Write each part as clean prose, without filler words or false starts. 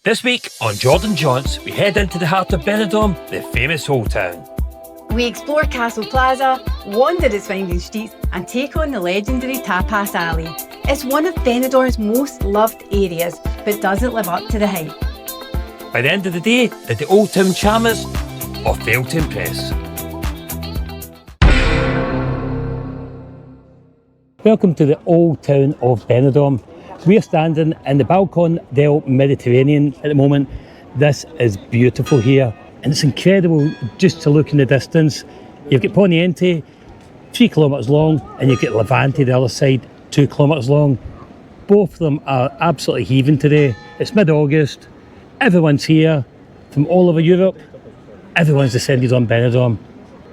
This week on JordanJaunts, we head into the heart of Benidorm, the famous Old Town. We explore Castle Plaza, wander its winding streets and take on the legendary Tapas Alley. It's one of Benidorm's most loved areas, but doesn't live up to the hype. By the end of the day, did the Old Town charm us or fail to impress? Welcome to the Old Town of Benidorm. We're standing in the Balcón del Mediterráneo at the moment. This is beautiful here, and it's incredible just to look in the distance. You've got Poniente, 3 kilometres long, and you've got Levante the other side, 2 kilometres long. Both of them are absolutely heaving today. It's mid-August, everyone's here from all over Europe. Everyone's descended on Benidorm.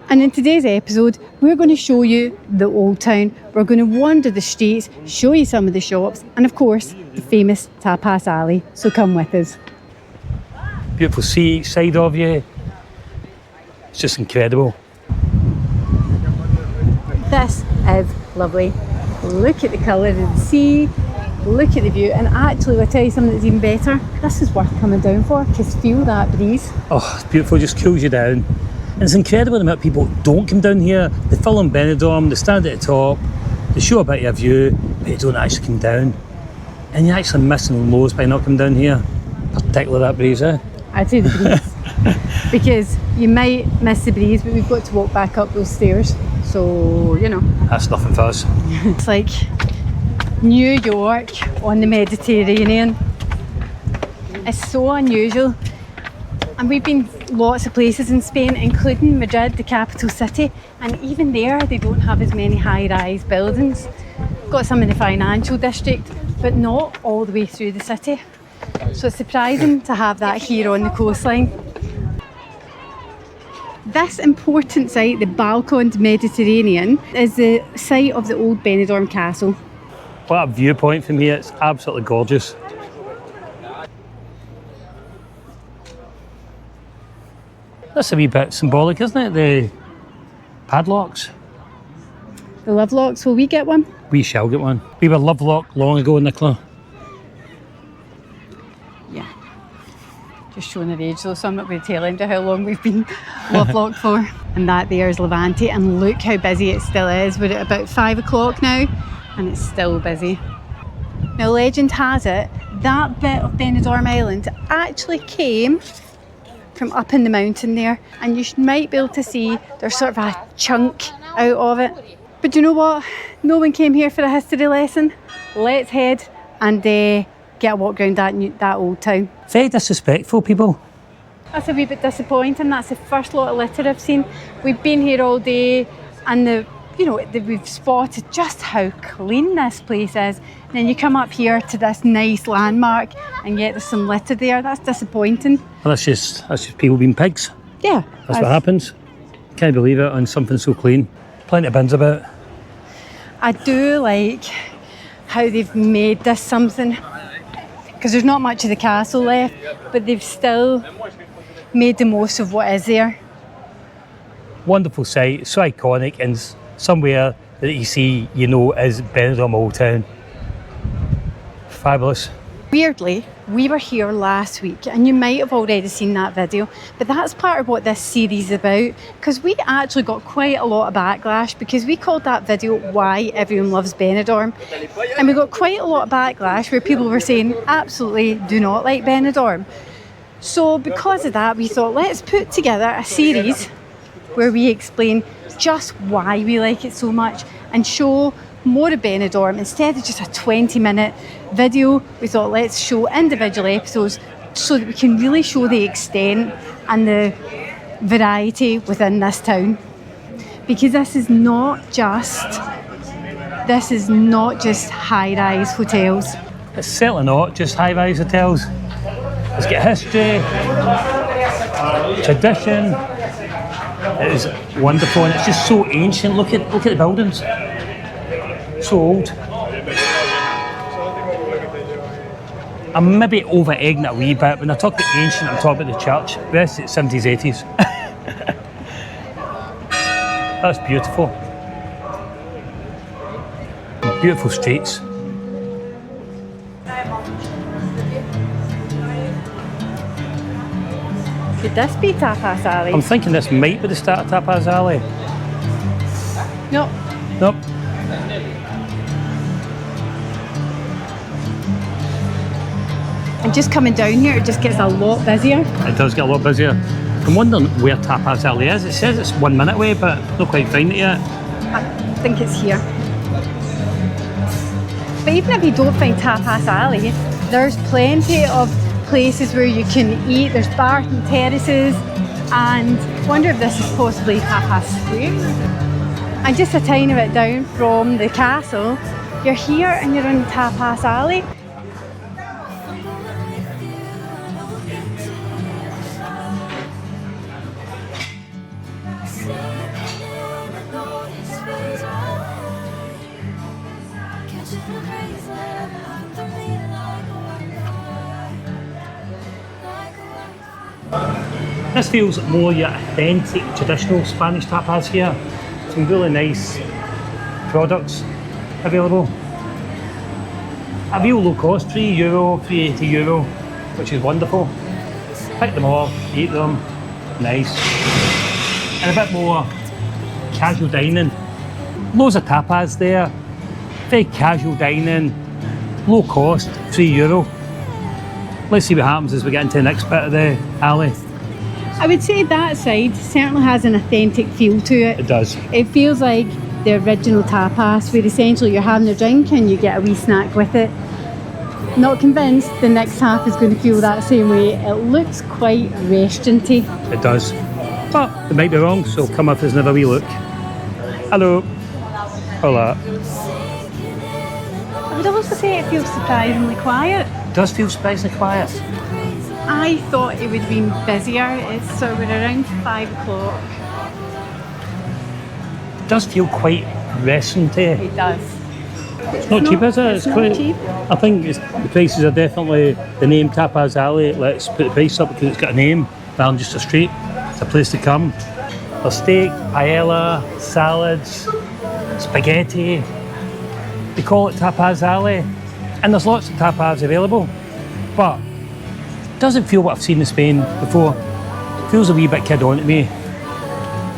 And in today's episode, we're going to show you the Old Town. We're going to wander the streets, show you some of the shops, and of course, the famous Tapas Alley. So come with us. Beautiful sea each side of you. It's just incredible. This is lovely. Look at the colour of the sea, look at the view, and actually I'll tell you something that's even better. This is worth coming down for, because feel that breeze. Oh, it's beautiful, it just cools you down. And it's incredible the amount of people who don't come down here. They film Benidorm, they stand at the top, they show a bit of a view, but they don't actually come down. And you're actually missing loads by not coming down here. Particularly that breeze, eh? I'd say the breeze. Because you might miss the breeze, but we've got to walk back up those stairs. So, you know. That's nothing for us. It's like New York on the Mediterranean. It's so unusual. And we've been lots of places in Spain, including Madrid, the capital city, and even there they don't have as many high-rise buildings. Got some in the financial district, but not all the way through the city. So it's surprising to have that here on the coastline. This important site, the Balcón del Mediterráneo, is the site of the old Benidorm castle. What a viewpoint from here, it's absolutely gorgeous. That's a wee bit symbolic, isn't it? The padlocks. The love locks, will we get one? We shall get one. We were love locked long ago, Nicola. Yeah. Just showing our age though, so I'm not going to tell him how long we've been love locked for. And that there is Levante, and look how busy it still is. We're at about 5 o'clock now, and it's still busy. Now legend has it, that bit of Benidorm Island actually came from up in the mountain there, and you might be able to see there's sort of a chunk out of it. But you know what? No one came here for a history lesson. Let's head and get a walk around that old town. Very disrespectful, people. That's a wee bit disappointing. That's the first lot of litter I've seen. We've been here all day, and we've spotted just how clean this place is. And then you come up here to this nice landmark, and yet there's some litter there. That's disappointing. Well, that's just people being pigs. Yeah. That's what happens. Can't believe it on something so clean. Plenty of bins about. I do like how they've made this something, because there's not much of the castle left, but they've still made the most of what is there. Wonderful sight, so iconic, and somewhere that you see, you know, is Benidorm Old Town. Fabulous. Weirdly, we were here last week, and you might have already seen that video, but that's part of what this series is about, because we actually got quite a lot of backlash because we called that video Why Everyone Loves Benidorm, and we got quite a lot of backlash where people were saying absolutely do not like Benidorm. So because of that, we thought let's put together a series where we explain just why we like it so much and show more of Benidorm. Instead of just a 20-minute video, we thought let's show individual episodes so that we can really show the extent and the variety within this town. Because this is not just high-rise hotels. It's certainly not just high-rise hotels. It's got history, tradition. It is wonderful, and it's just so ancient. Look at the buildings. So old. I'm maybe over-egging it a wee bit. When I talk about ancient, I'm talking about the church. The rest is 70s, 80s. That's beautiful. Beautiful streets. Could this be Tapas Alley? I'm thinking this might be the start of Tapas Alley. Nope. Nope. And just coming down here, it just gets a lot busier. It does get a lot busier. I'm wondering where Tapas Alley is. It says it's 1 minute away, but not quite find it yet. I think it's here. But even if you don't find Tapas Alley, there's plenty of places where you can eat. There's bars and terraces, and I wonder if this is possibly Tapas Square. And just a tiny bit down from the castle, you're here and you're on Tapas Alley. This feels more your authentic, traditional Spanish tapas here. Some really nice products available. A real low cost, €3, €3.80, which is wonderful. Pick them up, eat them, nice. And a bit more casual dining. Loads of tapas there, very casual dining, low cost, €3. Let's see what happens as we get into the next bit of the alley. I would say that side certainly has an authentic feel to it. It does. It feels like the original tapas, where essentially you're having a drink and you get a wee snack with it. Not convinced the next half is going to feel that same way. It looks quite restauranty. It does. But it might be wrong, so come up, there's another wee look. Hello. Hola. I would also say it feels surprisingly quiet. It does feel surprisingly quiet. I thought it would have been busier. It's sort of around 5 o'clock. It does feel quite restauranty. It does. It's not cheap, is it? It's not cheap. I think the prices are definitely the name Tapas Alley. Let's put the price up because it's got a name rather than just a street. It's a place to come. There's steak, paella, salads, spaghetti. They call it Tapas Alley, and there's lots of tapas available, but it doesn't feel what I've seen in Spain before. It feels a wee bit kid on to me.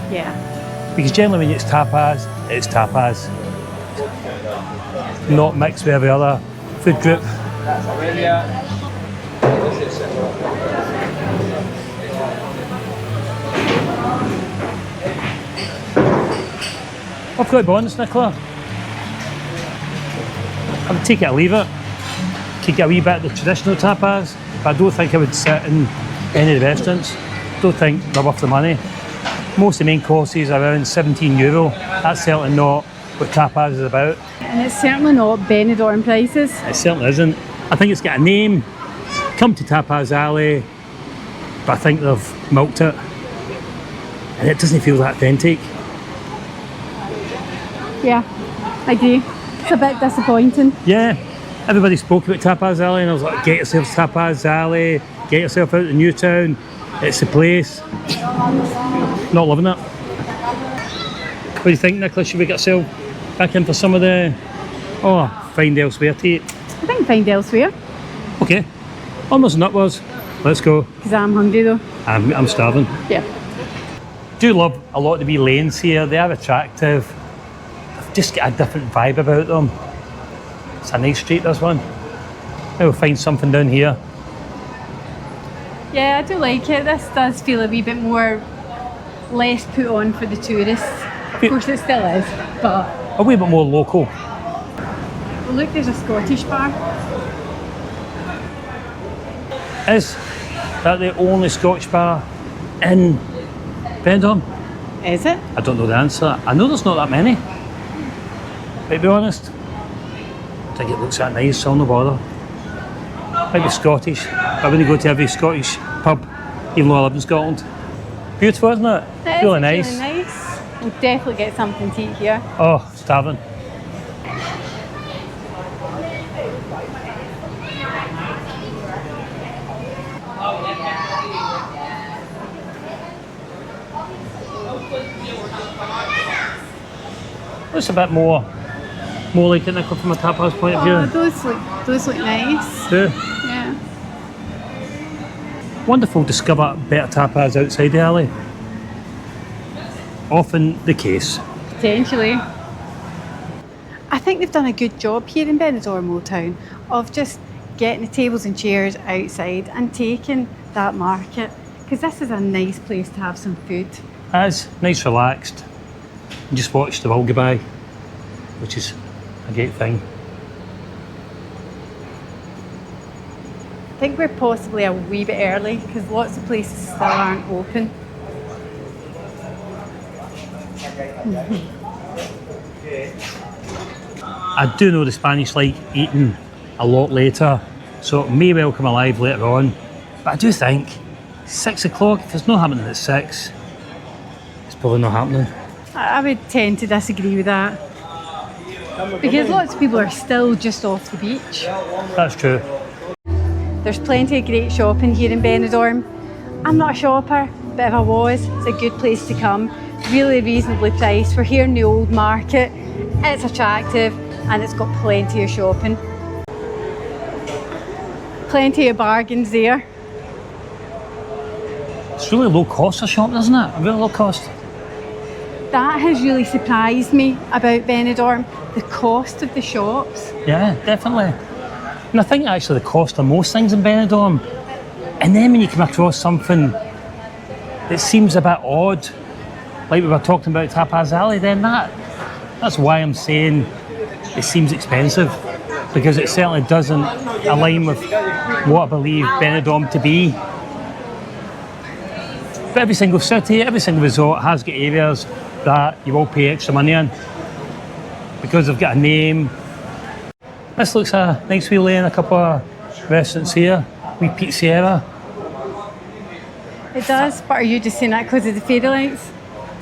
Yeah. Because generally when it's tapas, not mixed with every other food group. I've got to be honest, Nicola. I would take it or leave it. Could get a wee bit of the traditional tapas, but I don't think I would sit in any of the restaurants. Don't think they're worth the money. Most of the main courses are around €17. That's certainly not what tapas is about. And it's certainly not Benidorm prices. It certainly isn't. I think it's got a name. Come to Tapas Alley, but I think they've milked it. And it doesn't feel that authentic. Yeah, I agree. It's a bit disappointing. Yeah, everybody spoke about Tapas Alley and I was like, get yourself to Tapas Alley, get yourself out to New Town, it's the place. Not loving it. What do you think, Nicola? Should we get ourselves back in for some of the... Oh, find elsewhere to eat? I think find elsewhere. Okay, onwards and upwards. Let's go. Because I'm hungry though. I'm starving. Yeah. Do love a lot of the wee lanes here. They are attractive. They've just got a different vibe about them. It's a nice street, this one. Maybe we'll find something down here. Yeah, I do like it. This does feel a wee bit more less put on for the tourists. Of course it still is, but... A wee bit more local. Well, look, there's a Scottish bar. Is that the only Scottish bar in Benidorm? Is it? I don't know the answer. I know there's not that many. But to be honest, I think it looks that nice, so no bother. Might be Scottish, but I wouldn't go to every Scottish pub, even though I live in Scotland. Beautiful, isn't it? It is Really nice. really nice. We'll definitely get something to eat here. Oh, starving. Looks a bit more like it, Nicola, from a tapas point of Oh, view. those look nice. Do? Yeah. Wonderful, discover better tapas outside the alley. Often the case. Potentially. I think they've done a good job here in Benidorm Old Town of just getting the tables and chairs outside and taking that market, because this is a nice place to have some food. As nice, relaxed, and just watch the world go by, which is a great thing. I think we're possibly a wee bit early because lots of places still aren't open. I do know the Spanish like eating a lot later, so it may well come alive later on. But I do think 6 o'clock, if it's not happening at 6, it's probably not happening. I would tend to disagree with that. Because lots of people are still just off the beach. That's true. There's plenty of great shopping here in Benidorm. I'm not a shopper, but if I was, it's a good place to come. Really reasonably priced. We're here in the old market. It's attractive and it's got plenty of shopping. Plenty of bargains there. It's really low cost for shopping, isn't it? Really low cost. That has really surprised me about Benidorm, the cost of the shops. Yeah, definitely. And I think actually the cost of most things in Benidorm, and then when you come across something that seems a bit odd, like we were talking about Tapas Alley, then that's why I'm saying it seems expensive, because it certainly doesn't align with what I believe Benidorm to be. But every single city, every single resort has got areas that you will pay extra money in because they've got a name. This looks a nice wee lane, a couple of restaurants here, wee pizzeria. It does, but are you just saying that because of the fairy lights?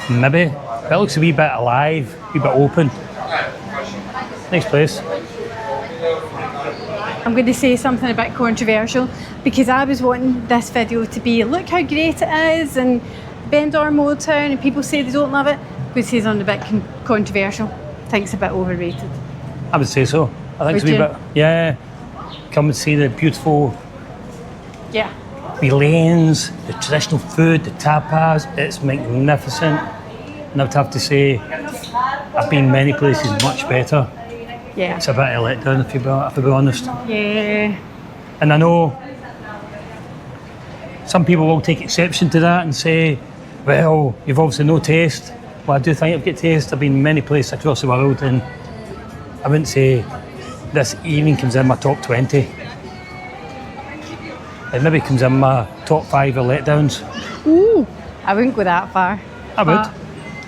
Maybe, but it looks a wee bit alive, a wee bit open. Nice place. I'm going to say something a bit controversial because I was wanting this video to be look how great it is and Benidorm Old Town, and people say they don't love it. I'm going to say something a bit controversial. I think it's a bit overrated. I would say so. I think it's a wee bit, yeah. Come and see the beautiful wee lanes, the traditional food, the tapas. It's magnificent. And I'd have to say, I've been many places much better. Yeah. It's a bit of a letdown if I be honest. Yeah. And I know some people will take exception to that and say, well, you've obviously no taste. Well, I do think I've got taste. I've been many places across the world and I wouldn't say this even comes in my top 20. It maybe comes in my top 5 of letdowns. Ooh, I wouldn't go that far. I would,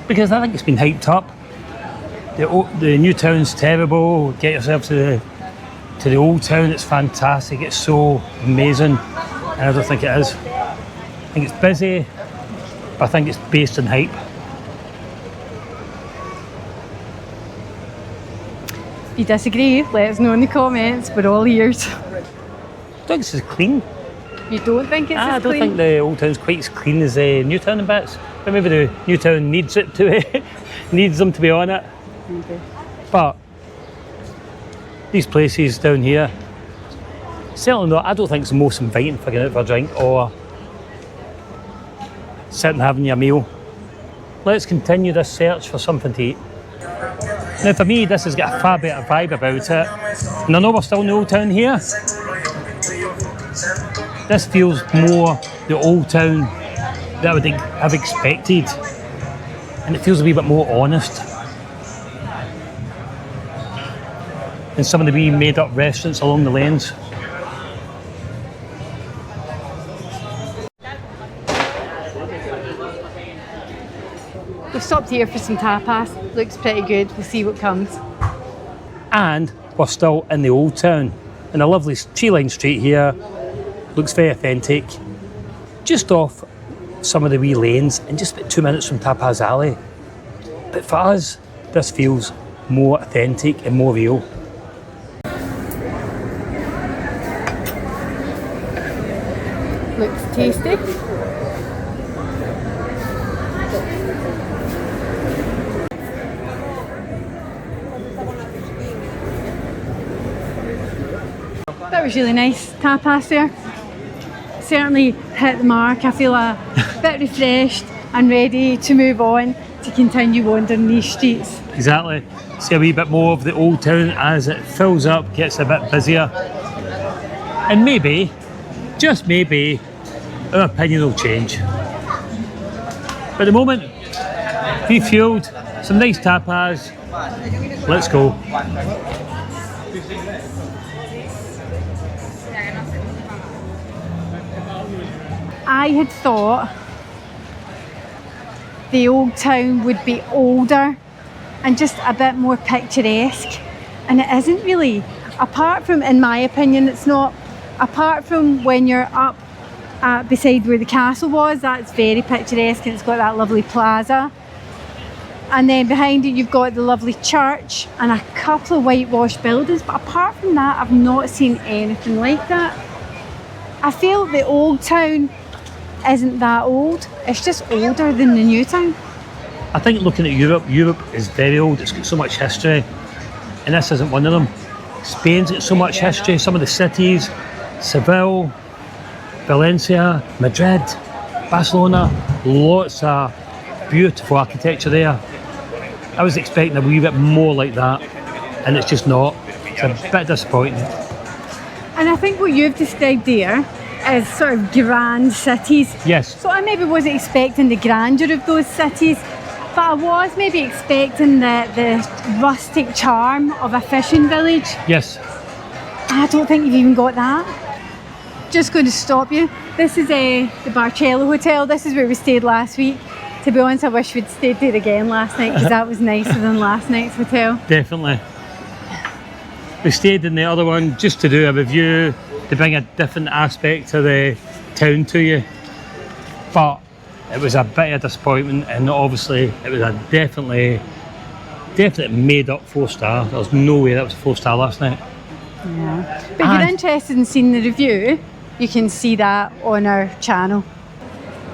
because I think it's been hyped up. The new town's terrible. Get yourself to the old town. It's fantastic. It's so amazing, and I don't think it is. I think it's busy, but I think it's based on hype. If you disagree, let us know in the comments. We're all ears. I think it's as clean. You don't think it's I as clean? don't think the old town's quite as clean as the new town in bits. But maybe the new town needs it to needs them to be on it. Okay. But these places down here, certainly not. I don't think it's the most inviting for getting out for a drink or sitting and having your meal. Let's continue this search for something to eat. Now for me, this has got a far better vibe about it. And I know we're still in the old town here. This feels more the old town that I would have expected. And it feels a wee bit more honest. And some of the wee made up restaurants along the lanes. We've stopped here for some tapas. Looks pretty good. We'll see what comes. And we're still in the old town. In a lovely tree-lined street here. Looks very authentic. Just off some of the wee lanes and just about 2 minutes from Tapas Alley. But for us, this feels more authentic and more real. Looks tasty. That was really nice. Tapas there. certainly hit the mark. I feel a bit refreshed and ready to move on to continue wandering these streets. Exactly. See a wee bit more of the old town as it fills up, gets a bit busier. And maybe, just maybe, our opinion will change. But at the moment, refueled, some nice tapas. Let's go. I had thought the old town would be older and just a bit more picturesque, and it isn't really. Apart from, in my opinion, it's not. Apart from when you're up beside where the castle was, that's very picturesque and it's got that lovely plaza. And then behind it you've got the lovely church and a couple of whitewashed buildings, but apart from that I've not seen anything like that. I feel the old town isn't that old, it's just older than the new town. I think looking at Europe, Europe is very old, it's got so much history, and this isn't one of them. Spain's got so much history, some of the cities, Seville, Valencia, Madrid, Barcelona, lots of beautiful architecture there. I was expecting a wee bit more like that, and it's just not. It's a bit disappointing. And I think what you've described there is sort of grand cities. Yes. So I maybe wasn't expecting the grandeur of those cities, but I was maybe expecting the rustic charm of a fishing village. Yes. I don't think you've even got that. Just going to stop you. This is the Barcello Hotel. This is where we stayed last week. To be honest, I wish we'd stayed there again last night because that was nicer than last night's hotel. Definitely. We stayed in the other one just to do a review, to bring a different aspect to the town to you. But it was a bit of a disappointment, and obviously it was a definitely made up 4-star. There was no way that was a 4-star last night. Yeah. But if you're interested in seeing the review, you can see that on our channel.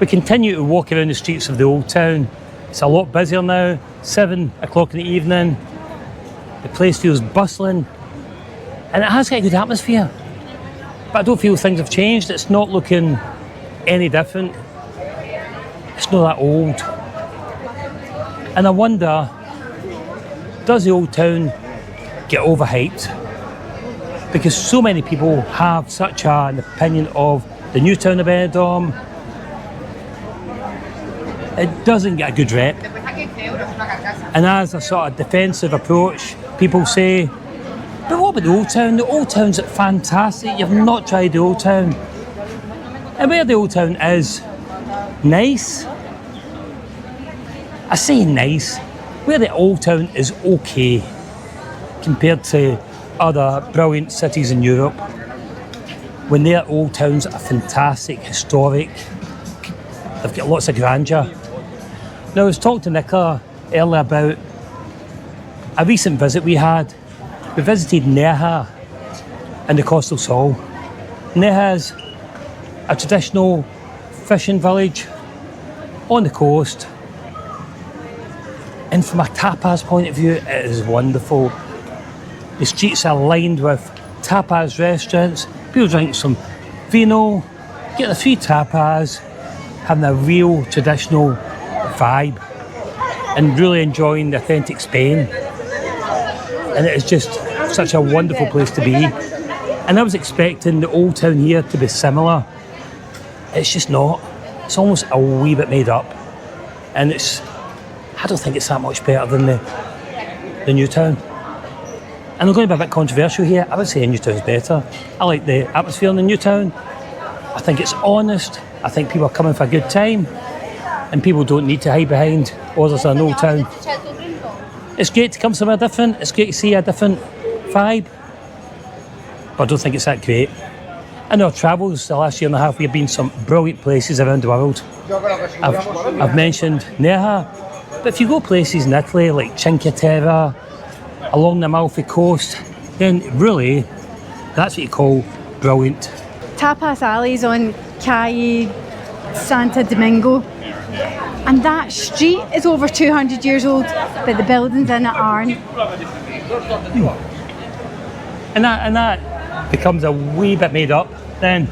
We continue to walk around the streets of the old town. It's a lot busier now, 7 o'clock in the evening. The place feels bustling, and it has got a good atmosphere. But I don't feel things have changed. It's not looking any different. It's not that old. And I wonder, does the old town get overhyped? Because so many people have such an opinion of the new town of Benidorm. It doesn't get a good rep. And as a sort of defensive approach, people say, but what about the old town? The old town's fantastic. You've not tried the old town. And where the old town is nice, I say nice, where the old town is okay compared to other brilliant cities in Europe, when their old towns are fantastic, historic, they've got lots of grandeur. Now, I was talking to Nicola earlier about a recent visit we had. We visited Nerja in the Coastal Sol. Nerja is a traditional fishing village on the coast, and from a tapas point of view, it is wonderful. The streets are lined with tapas restaurants. People drink some vino, get the free tapas, having a real traditional vibe, and really enjoying the authentic Spain. And it is just such a wonderful place to be. And I was expecting the old town here to be similar. It's just not. It's almost a wee bit made up. And I don't think it's that much better than the new town. And I'm going to be a bit controversial here. I would say the new town's better. I like the atmosphere in the new town. I think it's honest. I think people are coming for a good time, and people don't need to hide behind, oh, there's an old town. It's great to come somewhere different. It's great to see a different vibe, but I don't think it's that great. In our travels the last year and a half, we've been some brilliant places around the world. I've mentioned Nerja, but if you go places in Italy like Cinque Terre, along the Amalfi Coast, then really, that's what you call brilliant. Tapas Alley is on Calle Santo Domingo, and that street is over 200 years old, but the buildings in it aren't. And that becomes a wee bit made up then.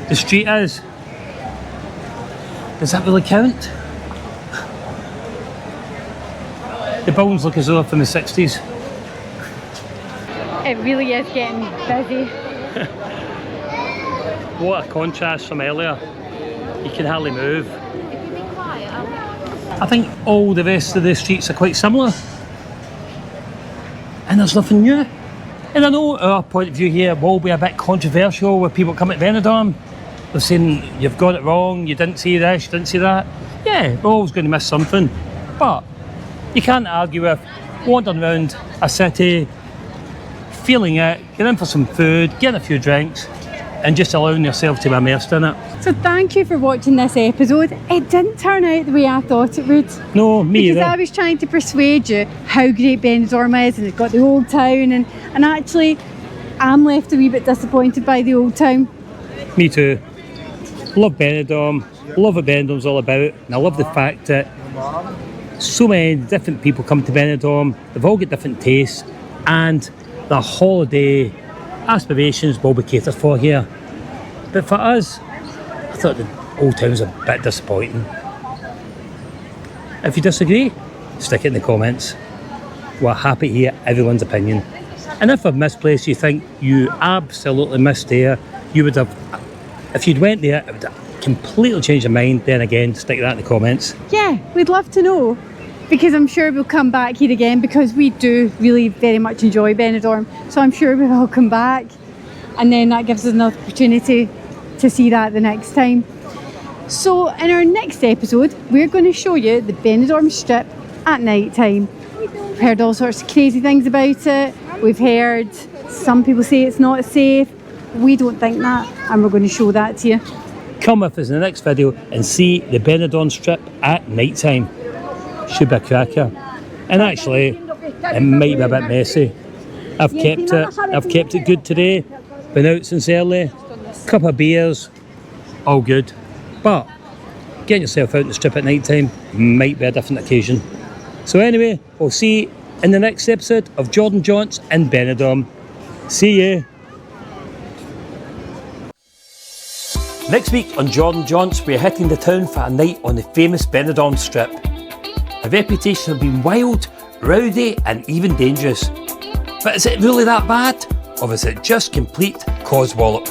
the street is. Does that really count? The buildings look as though they're from the 60s. It really is getting busy. What a contrast from earlier. You can hardly move. I think all the rest of the streets are quite similar. And there's nothing new. And I know our point of view here will be a bit controversial with people coming to Benidorm. They're saying, you've got it wrong, you didn't see this, you didn't see that. Yeah, we're always going to miss something. But you can't argue with wandering around a city, feeling it, getting in for some food, getting a few drinks, and just allowing yourself to be immersed in it. So thank you for watching this episode. It didn't turn out the way I thought it would. No, me because either. I was trying to persuade you how great Benidorm is, and it's got the old town, and actually I'm left a wee bit disappointed by the old town. Me too. Love Benidorm, love what Benidorm's all about, and I love the fact that so many different people come to Benidorm, they've all got different tastes, and their holiday aspirations will be catered for here. But for us, I thought the old town was a bit disappointing. If you disagree, stick it in the comments. We're happy to hear everyone's opinion. And if I've misplaced, you think you absolutely missed there, you would have, if you'd went there, it would have completely changed your mind, then again, stick that in the comments. Yeah, we'd love to know, because I'm sure we'll come back here again, because we do really very much enjoy Benidorm. So I'm sure we will come back, and then that gives us another opportunity to see that the next time. So in our next episode, we're going to show you the Benidorm Strip at night time. We've heard all sorts of crazy things about it. We've heard some people say it's not safe. We don't think that, and we're going to show that to you. Come with us in the next video and see the Benidorm Strip at night time. Should be a cracker. And actually, it might be a bit messy. I've kept it good today. Been out since early. Cup of beers, all good. But getting yourself out in the strip at night time might be a different occasion. So anyway, we'll see you in the next episode of JordanJaunts in Benidorm. See you. Next week on JordanJaunts, we're hitting the town for a night on the famous Benidorm Strip. A reputation of being wild, rowdy and even dangerous. But is it really that bad? Or is it just complete coswallop?